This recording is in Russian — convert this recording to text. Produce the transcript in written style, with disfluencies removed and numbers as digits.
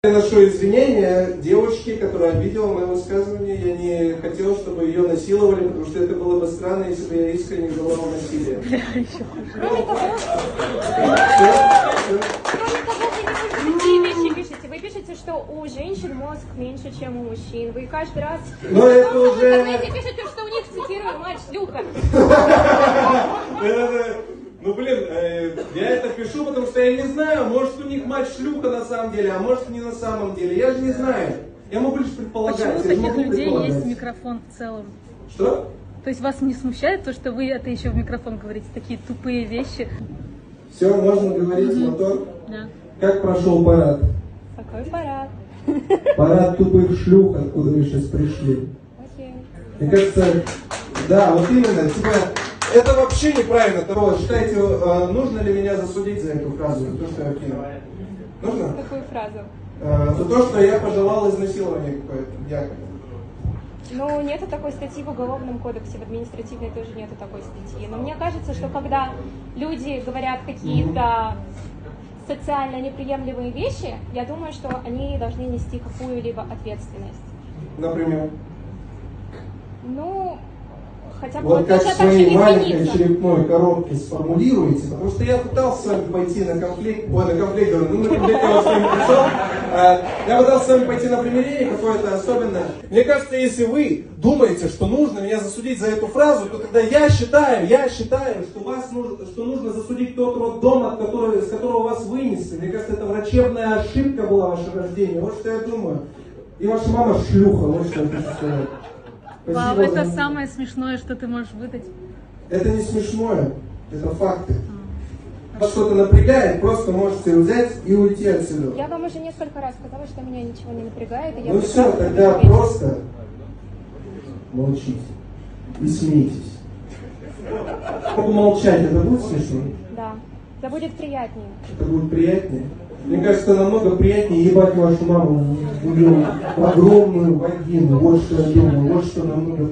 Я ношу извинения девушке, которая обидела мое высказывание. Я не хотел, чтобы ее насиловали, потому что это было бы странно, если бы я искренне желал насилия. Кроме того, вы не такие вещи пишете. Вы пишете, что у женщин мозг меньше, чем у мужчин. Вы каждый раз... Но это Вы уже... в интернете пишете, что у них, цитирую, мать шлюха. Ну блин, я это пишу, потому что я не знаю, может у них мать шлюха на самом деле, а может не на самом деле. Я же не знаю. Я могу лишь предполагать. Почему у я таких могу людей предполагать. есть микрофон в целом? Что? То есть вас не смущает то, что вы это еще в микрофон говорите, такие тупые вещи? Все, можно говорить, мотор. Да. Как прошел парад? Какой парад? Парад тупых шлюх, откуда вы сейчас пришли. Окей. Мне кажется, да, вот именно, типа, это вообще неправильно. Того, считаете, нужно ли меня засудить за эту фразу, за то, что я кинул? Нужно? Какую фразу? За то, что я пожелал изнасилования какое-то, якобы. Ну, нету такой статьи в Уголовном кодексе, в административной тоже нету такой статьи. Но мне кажется, что когда люди говорят какие-то социально неприемлемые вещи, я думаю, что они должны нести какую-либо ответственность. Например? Ну, хотя бы Вот как в точно так же своей не маленькой звониться. черепной коробке сформулируете, потому что я пытался с вами пойти на конфликт, говорю, ну на конфликт я вас с вами пришел, я пытался с вами пойти на примирение какое-то особенное. Мне кажется, если вы думаете, что нужно меня засудить за эту фразу, то тогда я считаю, что нужно засудить тот роддом, с которого вас вынесли. Мне кажется, это врачебная ошибка была ваше рождение, вот что я думаю. И ваша мама шлюха, вот что я хочу сказать. Вау, Спасибо это за- самое смешное, что ты можешь выдать. Это не смешное, это факты. Вас что-то напрягает, просто можете взять и уйти отсюда. Я вам уже несколько раз сказала, что меня ничего не напрягает, и я Ну все, прекрасно тогда ответила. просто молчите и смейтесь. Помолчать, это будет смешно? Да, это будет приятнее. Это будет приятнее? Мне кажется, намного приятнее ебать вашу маму в ее огромную вагину. Вот что я думаю, вот что намного